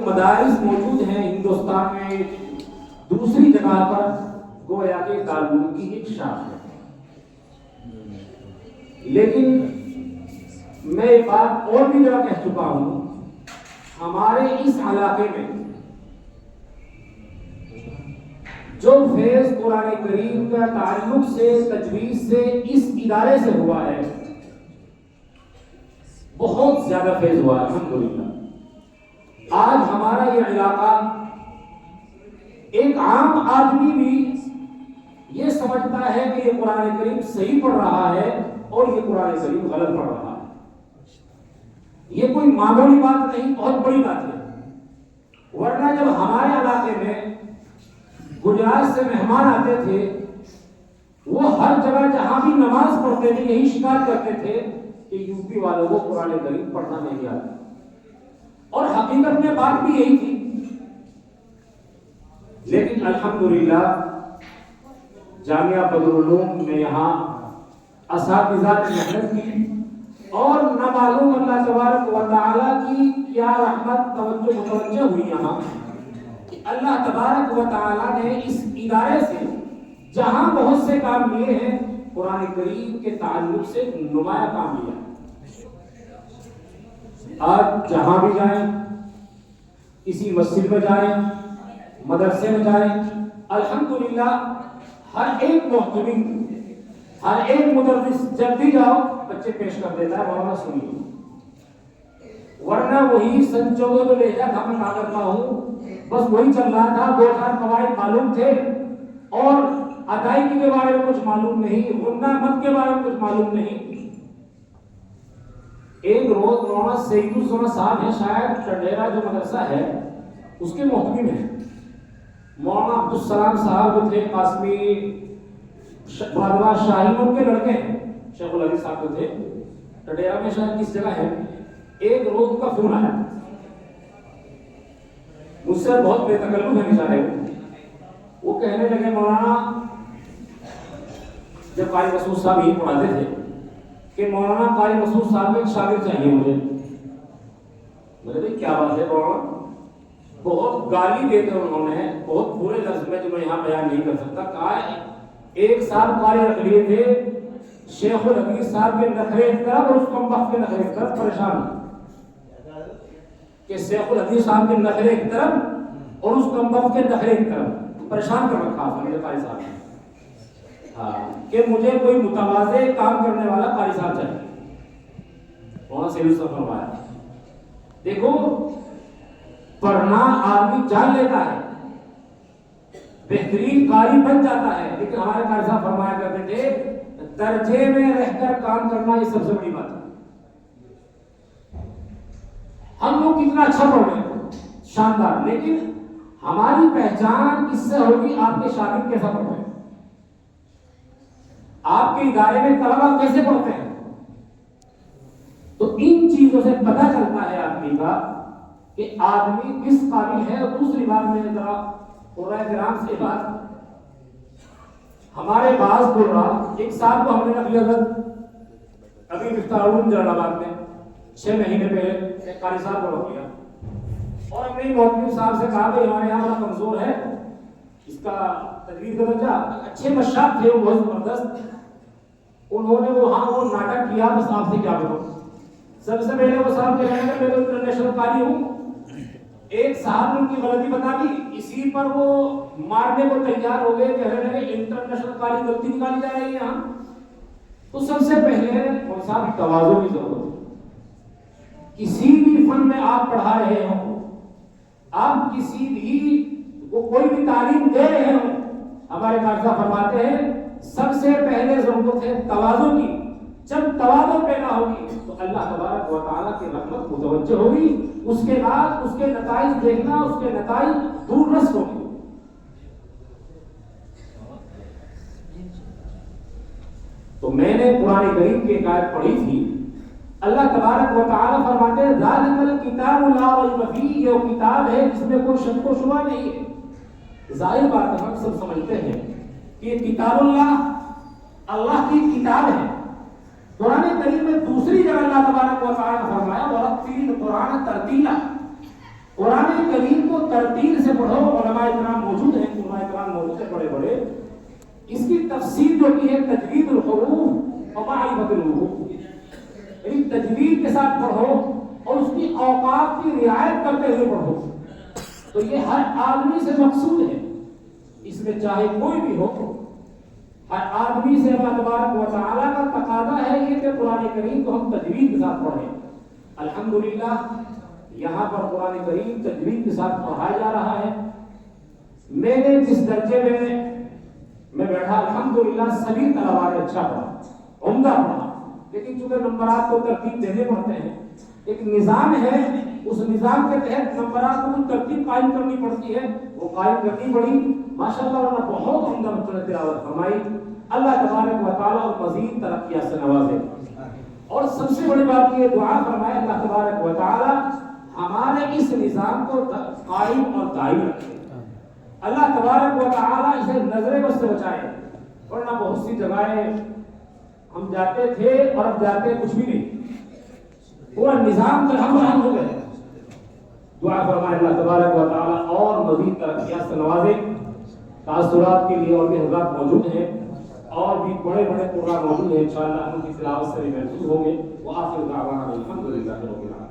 مدارس موجود ہیں ہندوستان میں، دوسری جگہ پر گویا کہ دارالعلوم کی ایک شاخ ہے. لیکن میں ایک بات اور بھی جگہ کہہ چکا ہوں، ہمارے اس علاقے میں جو فیض قرآن کریم کا تعلق سے تجویز سے اس ادارے سے ہوا ہے، بہت زیادہ فیض ہوا ہے الحمدللہ. آج ہمارا یہ علاقہ، ایک عام آدمی بھی یہ سمجھتا ہے کہ یہ قرآن کریم صحیح پڑھ رہا ہے اور یہ قرآن کریم غلط پڑھ رہا ہے. یہ کوئی معمولی بات نہیں، بہت بڑی بات ہے. ورنہ جب ہمارے علاقے میں گجرات سے مہمان آتے تھے، وہ ہر جگہ جہاں بھی نماز پڑھتے تھے یہی شکایت کرتے تھے کہ یو پی والوں کو قرآن کریم پڑھنا نہیں آتا. اور حقیقت میں بات بھی یہی تھی. لیکن الحمدللہ جامعہ بدرالعلوم میں یہاں اساتذہ نے محنت کی، اور نہ معلوم اللہ تبارک و تعالیٰ کی کیا رحمت متوجہ ہوئی یہاں کہ اللہ تبارک و تعالیٰ نے اس ادارے سے جہاں بہت سے کام لیے ہیں، قرآن کریم کے تعلق سے نمایاں کام لیا. آج جہاں بھی جائیں، کسی مسجد میں جائیں، مدرسے میں جائیں، الحمدللہ ہر ایک محتمم، ہر ایک مدرس جب بھی جاؤ بچے پیش کر دیتا ہے، مولانا سنیے. ورنہ وہی سنچو تو لے جا میں کہا کرتا ہوں، بس وہی چل رہا تھا. 2-4 قواعد معلوم تھے اور ادائیگی کے بارے میں کچھ معلوم نہیں، غنہ مت کے بارے میں کچھ معلوم نہیں. ایک روز مولانا سعید الزماں صاحب ہیں، شاید ٹڈیرا جو مدرسہ ہے اس کے محتمم ہیں. مولانا عبدالسلام صاحب جو تھے قاسمی شاہین، ان کے لڑکے ہیں، شیخ العزیز صاحب جو تھے ٹڈیرا میں شاید کس جگہ ہے. ایک روز ان کا فون آیا، مجھ سے بہت بے تکلف ہے بیچارے. وہ کہنے لگے مولانا، جب قاری مسعود صاحب یہی پڑھاتے تھے، کہ مولانا قاری مسعود صاحب میں ایک شاگرد چاہیے مجھے. میں نے کہا کیا بات ہے مولانا؟ بہت گالی دے کر انہوں نے بہت برے لفظ میں، جو میں یہاں بیان نہیں کر سکتا، کہا 1 سال قاری رکھ لیے تھے، شیخ الحدیث صاحب کے نخرے ایک طرف اور اس کم وقت کے نخرے ایک طرف، پریشان کہ شیخ الحدیث صاحب کے نخرے ایک طرف اور اس کم وقت کے نخرے ایک طرف، پریشان کر رکھا میرے قاری صاحب نے. ہاں، کہ مجھے کوئی متواضع کام کرنے والا قاری صاحب چاہیے. وہاں سے اس کا فرمایا. دیکھو، پڑھنا آدمی جان لیتا ہے، بہترین قاری بن جاتا ہے، لیکن ہمارے قاری صاحب فرمایا کرتے تھے درجے میں رہ کر کام کرنا یہ سب سے بڑی بات ہے. ہم لوگ کتنا اچھا پڑھ رہے ہیں، شاندار، لیکن ہماری پہچان کس سے ہوگی؟ آپ کے شاگرد کیسا پڑھ رہے ہیں، آپ کے ادارے میں طلبہ کیسے پڑھتے ہیں. تو ان چیزوں سے پتہ چلتا ہے آدمی کا کہ آدمی کس قابل ہے. اور دوسری بات میں ذرا قرآن کرام سے بات، ہمارے بعض قرآن ایک سال کو ہم نے نقل حضرت ابھی مفتاحون جلال آباد میں 6 مہینے پہلے قاری صاحب کو رکھ لیا، اور ہم نے محتمم صاحب سے کہا کہ ہمارے یہاں بڑا کمزور ہے اس کا تجوید کا درجہ. اچھے مشاق تھے وہ، بہت زبردست. انہوں نے وہ ناٹک کیا، بس آپ سے کیا کروں. سب سے پہلے وہ صاحب کہنے لگے میں تو انٹرنیشنل قاری ہوں. ایک صاحب نے ان کی غلطی بتا دی، اسی پر وہ مارنے کو تیار ہو گئے، کہنے لگے انٹرنیشنل قاری غلطی نکالی جا رہی ہے یہاں. تو سب سے پہلے وہ صاحب تواضع کی ضرورت ہے. کسی بھی فن میں آپ پڑھا رہے ہوں، آپ کسی بھی کوئی بھی تعلیم دے رہے ہوں، ہمارے قاری فرماتے ہیں سب سے پہلے ضرورت ہے تواضع کی. جب تواضع پیدا ہوگی تو اللہ تبارک و تعالیٰ کی رحمت متوجہ ہوگی. اس کے بعد اس کے نتائج دیکھنا، اس کے نتائج دور رس ہوگی. تو میں نے قرآن کریم کی ایک آیت پڑھی تھی، اللہ تبارک و تعالیٰ فرماتے ہیں ذالک الکتاب لا ریب فیہ، یہ کتاب ہے جس میں کوئی شک و شبہ نہیں ہے. ظاہر بات ہے، ہم سب سمجھتے ہیں کہ یہ کتاب اللہ کی کتاب ہے. قرآن کریم میں دوسری جگہ اللہ تبارک و تعالیٰ نے فرمایا وَرَتِّلِ الْقُرْآنَ تَرْتِیلًا، قرآن کریم کو ترتیل سے پڑھو. علماء کرام موجود ہیں, علماء کرام موجود ہیں بڑے بڑے, اس کی تفسیر جو کی ہے تجوید الحروف و معرفت الحروف, یعنی تجوید کے ساتھ پڑھو اور اس کی اوقات کی رعایت کرتے ہوئے پڑھو. تو یہ ہر آدمی سے مقصود ہے, اس میں چاہے کوئی بھی ہو, ہر آدمی سے اللہ تبارک و تعالیٰ کا تقاضا ہے یہ کہ قرآن کریم کو ہم تجوید کے ساتھ پڑھیں. الحمدللہ یہاں پر قرآن کریم تجوید کے ساتھ پڑھایا جا رہا ہے. میں نے جس درجے میں بیٹھا الحمدللہ سبھی طلباء نے اچھا پڑھا, عمدہ پڑھا, لیکن چونکہ نمبرات کو ترتیب دینے پڑتے ہیں, ایک نظام ہے, اس نظام کے تحت نمبرات کو ترتیب قائم کرنی پڑتی ہے, وہ قائم کرنی پڑی. ماشاءاللہ اللہ بہت عمدہ بچوں نے تلاوت فرمائی. اللہ تبارک و تعالیٰ اور مزید ترقیات سے نوازے. اور سب سے بڑی بات یہ دعا فرمائے اللہ تبارک و تعالیٰ ہمارے اس نظام کو قائم اور دائم رکھے. اللہ تبارک و تعالیٰ اسے نظر بد سے بچائے, ورنہ بہت سی جگہیں ہم جاتے تھے اور اب جاتے کچھ بھی نہیں, پورا نظام درہم ہو گئے. دعا فرمائے اللہ تبارک و تعالیٰ اور مزید ترقیات سے نوازے. تاثرات کے لیے اور بھی حضرات موجود ہیں, اور بھی بڑے بڑے قرآن موجود ہیں, انشاءاللہ ان کی تلاوت سے بھی محفوظ ہوں گے. وآخر دعوانا الحمدللہ رب العالمین.